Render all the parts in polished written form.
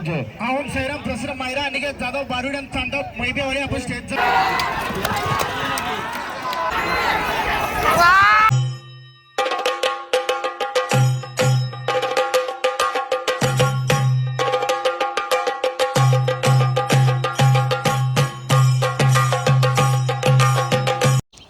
जो आहोम सैराम प्रसन्न मायरा अनिकेत जाधव बारुडन तांडव मैबेवाडी आपण स्टेजचं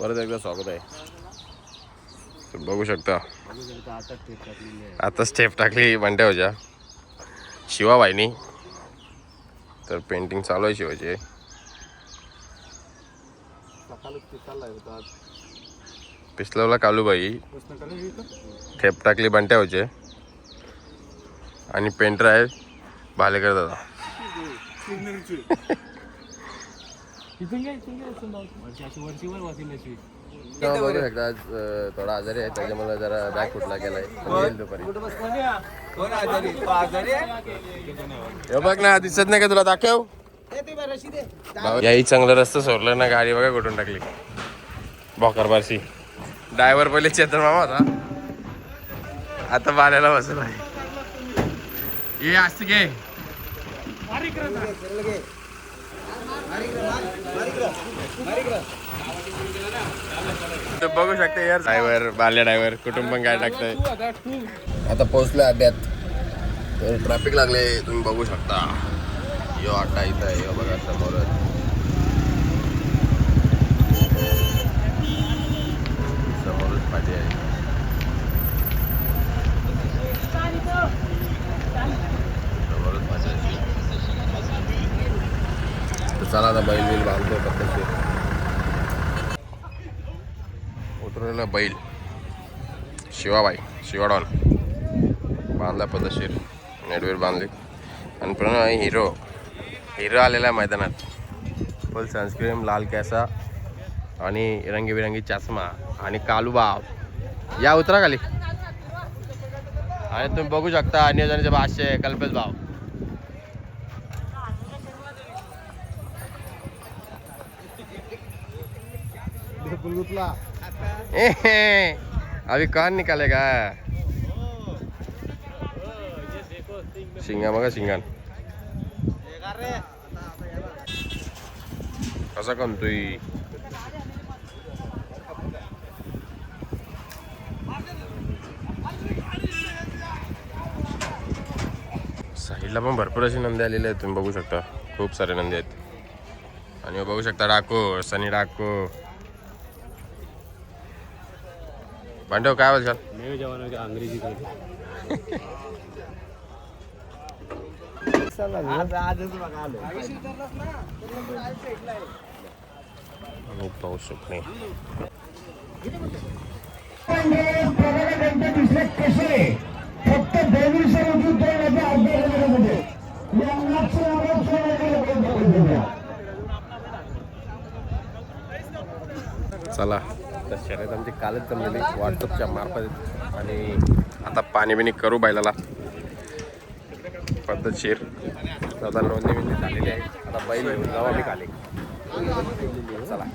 परत एकदा स्वागत आहे. बघू शकता आता स्टेप टाकली बंट्याच्या शिवाबाईनी. तर पेंटिंग चालू आहे शिवाची. पिसलवला कालूबाई ठेप टाकली बंट्याचे आणि पेंटर आहे भालेकर दादा. बघू शकता आज थोडा आजारी आहे त्याच्यामुळे जरा बॅग फुटला गेलाय. येईल दुपारी. बघ ना दिसत नाही का तुला दाखव. याही चांगलं रस्ता सोडलं ना. गाडी बघा कुठून टाकली बॉकर बारशी. ड्रायव्हर पहिले चेतन मामा होता आता बाल्याला बसला आहे. ये असते घे बघू शकते यार. ड्रायव्हर बाल्या ड्रायव्हर कुठून पण काय टाकतंय. आता पोहोचलोय अड्ड्यात. तर ट्रॅफिक लागले तुम्ही बघू शकता. यो अड्डा इथं आहे. यो बघा समोरच समोरच पाठी आहे. समोरच पाठी आहे. चला आता बैल बिल बांधतो पद्धतशीर. उतरलेला बैल शिवाबाई शिवाडॉन बांधला पद्धतशीर. नेटवेर बांधले आणि पुन्हा हिरो आलेला आहे मैदानात. फुल सनस्क्रीम लाल कॅसा आणि रंगीबिरंगी चष्मा आणि कालूबाव. या उतरा खाली. आणि तुम्ही बघू शकता नियोजनाचे भाष्य कल्पेश भाव. अभी कान निकालेगा. शिंगा बघा शिंगान कसा कमतोय. साईडला पण भरपूर अशी नंदी आलेली आहेत. तुम्ही बघू शकता खूप सारे नंदी आहेत. आणि बघू शकता डाको सनी डाको. भांडव काय बोलशाल. अंग्रेजी पाहू शकणे. फक्त 200 रुपये 2000 चला तर शर्यत आमची कालच जमलेली व्हॉट्सअपच्या मार्फत. आणि आता पाणी बिणी करू बैलाला पद्धतशीर. आता नोंदणी बिंदी झालेली आहे. आता बैल घेऊन जाऊ आम्ही खाली. चला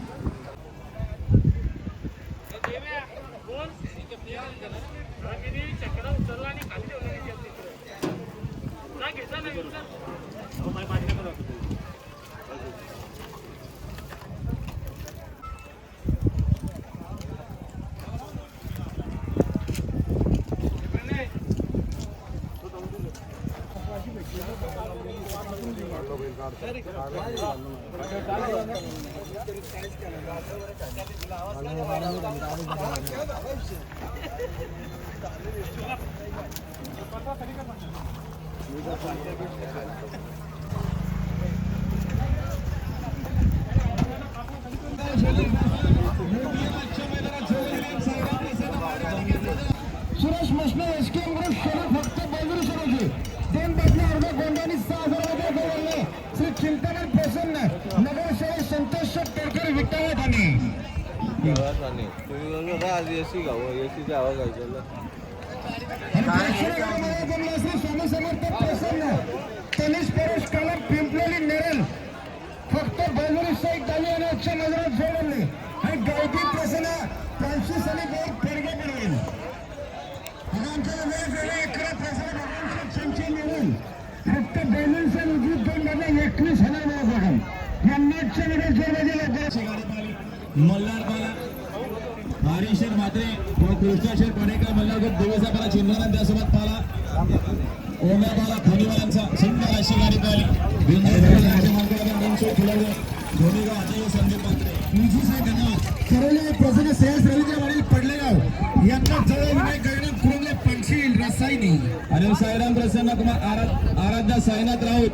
सुरेश मशने एसके फक्त बैलूर सुरूची 2 बाटल्या अर्धा गोंड्याने 6,000 रुपये श्री चिंतन प्रसन्न नगरसेवक संतोष टोडकर विठ्ठल ठाणे. स्वामी समर्थ प्रसन्न तनिष परेश कलम पिंपलेली नेरल फक्त बैलूर साईड झाली आणि आजच्या नजरात जोडले. आणि गावठी प्रसन्न 500 आणि बहुत पेरगे मिळेल. वेगवेगळे 11 प्रसन्न फक्त बैलूर आजच्या मध्ये जोरमध्ये मल्हारपाला हरीशर मात्रे व कृष्णाशेर पडेकर मल्हारगड दिवसापाला चिन्हानंद त्यासोबत पाला ओम्यापाला फणीवाल्यांचा सुंदर अशी गाडी पाहिली धोनीगाव अजय संदीप मात्रे तुमची साहेब धन्यवाद ठरवले प्रसन्न श्रेयस रवींद्र वडील पडलेगाव यांना जवळ विनायक गगन कुरुंगले पंचील रसायनी आणि साईराम प्रसन्न कुमार आराध्या साईनाथ राऊत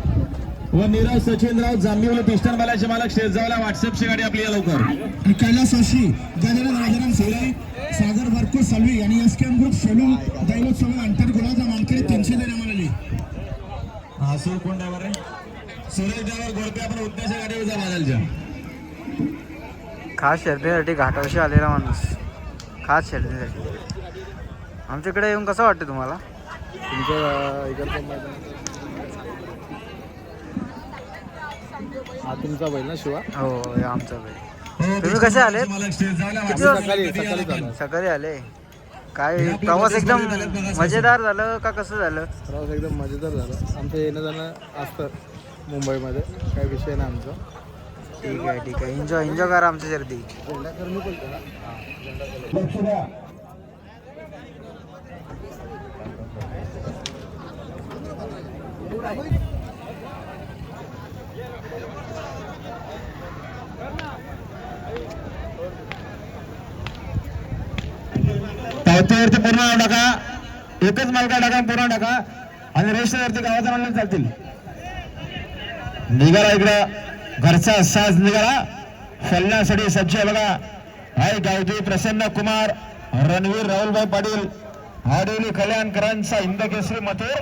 व नीरव सचिनराव जांभिवली पिस्टन बालाचे मालक शेजावला व्हॉट्सअपची गाडी आपली या लवकर आणि कैलास जोशी गजानन राजाराम सोलाई सागर वर्को सलवी आणि एसकेएम ग्रुप शेलू दैवोत्सव आंतरगुणाचा मानकरी 300 देण्यात आलेली हा सर कोण ड्रायव्हर आहे सुरेश ड्रायव्हर गोडके आपण उद्याच्या गाडीवर जा बाजारच्या खास शर्यतीसाठी घाटावशी आलेला माणूस खास शर्यतीसाठी आमच्याकडे येऊन कसं वाटतं तुम्हाला तुमचं इकडचं मैदान हा तुमचा बैल ना शिवा हो हे आमचा बैल तुम्ही कसे आले किती सकाळी चालू सकाळी आले काय प्रवास एकदम मजेदार झालं का कसं झालं प्रवास एकदम मजेदार झाला आमचं येणं जाणं असतं मुंबईमध्ये काही विषय नाही आमचा ठीक आहे एन्जॉय करा आमच्या शर्यती पावतीवरती पूर्ण नाव टाका एकच मालका टाका पूर्ण टाका आणि रेषेवरती गावाचा नाव चालतील निघाला इकडं घरचा साज निघाला फलण्यासाठी सज्ज आहे बघा हाय गावठी प्रसन्न कुमार रणवीर राहुलभाई पाटील हाडोली कल्याणकरांचा इंदकेसरी मथुर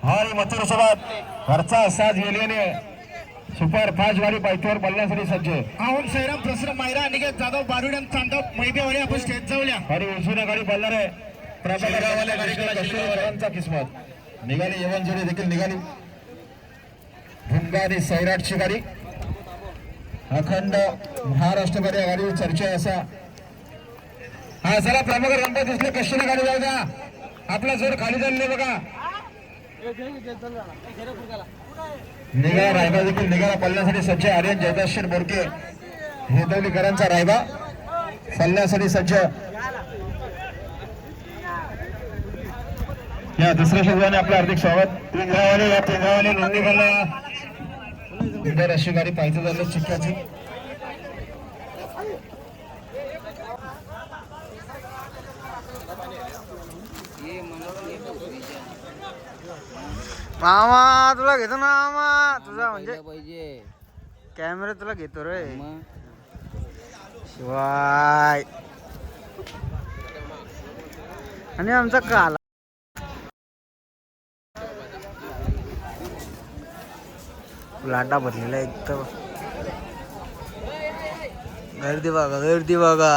आणि मथुर सोबत घरचा साज गेल्याने सुपर फास्ट गाडी पायथ्यावर पडण्यासाठी सज्ज आहोम सैराम प्रसन्न मायरा अनिकेत जाधव बारुडन चांदव मैबेवाले आपण स्टेज जाऊया आणि उजवीने गाडी पडणार आहे प्रभाकरांचा किस्मत निघाली यवन जोडी देखील निघाली भुंगारी सैराटची गाडी अखंड महाराष्ट्रभर या गाडीवर चर्चा आहे असा हा चला प्रभाकर गणपती दिसले कशाने गाडी जाऊ द्या आपला जोर खाली चालले बघा निघाला रायबा देखील निघाला पडण्यासाठी सज्ज आर्यन जयदाशेर बोरके हेदवलीकरांचा रायबा पडण्यासाठी सज्ज या दुसऱ्या शोधाने आपलं हार्दिक स्वागत पिंजरावाले या पिंजरावाले नोंदणी करणार सुंदर अशी गाडी पाहिजे झाली चिक्क्याची मामा तुला घेतो ना मामा तुझा म्हणजे कॅमेरा तुला घेतो रे शिवाय आणि आमचा काला लाटा भरलेला एक तर गर्दी बघा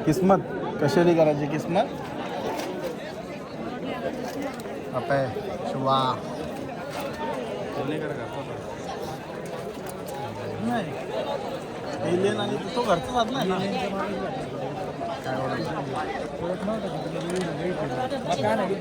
किस्मत कशाने करायची किस्मत अपे शिवा एलियन आणि तो घरचा साधला आहे ना काय नाही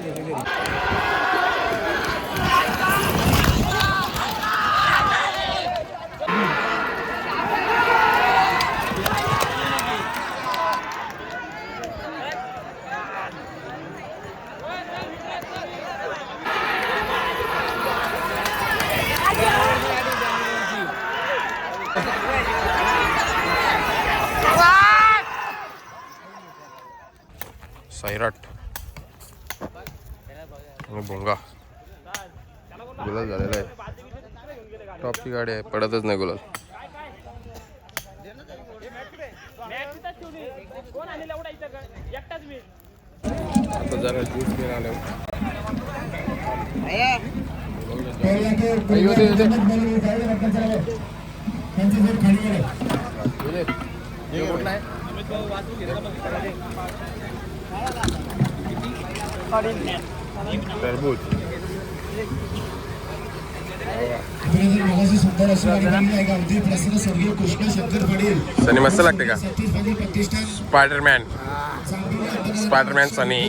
आणि भोंगा गुलाल झालेला आहे. टॉपची गाडी आहे, पडतच नाही गुलाल. आता जरा ज्यूस घेऊन आलो. टरबूज सनी मस्त लागते का? स्पायडरमॅन सनी.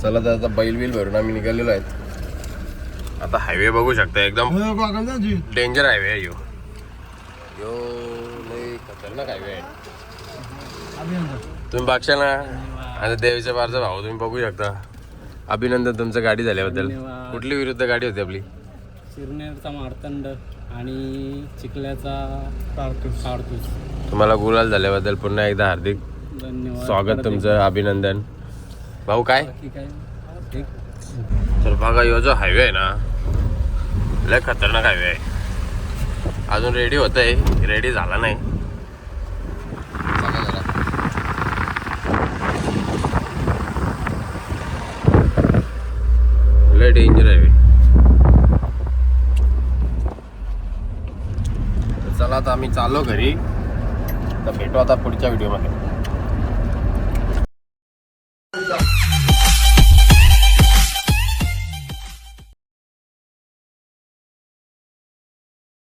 चला तर आता बैल बिल भरून आम्ही निघालेलो आहेत. आता हायवे बघू शकता, एकदम डेंजर हायवे आहे. यो लय खतरनाक हायवे आहे. तुम्ही बघशा ना, आता देवीच्या बारचा भाऊ तुम्ही बघू शकता. अभिनंदन तुमचं गाडी झाल्याबद्दल. कुठली विरुद्ध गाडी होती आपली? सिरनेरचा मार्तंड आणि चिखल्याचा कारतूस. तुम्हाला गुलाल झाल्याबद्दल पुन्हा एकदा हार्दिक धन्यवाद. स्वागत तुमचं, अभिनंदन. भाऊ काय बाकी काय ठीक. तर बघा, यो जो हायवे आहे ना, लय खतरनाक हायवे आहे. अजून रेडी होत आहे, रेडी झाला नाही. बघा जरा. लय डेंजर हायवे. चला आता आम्ही चाललो घरी. तर भेटू आता पुढच्या व्हिडिओमध्ये.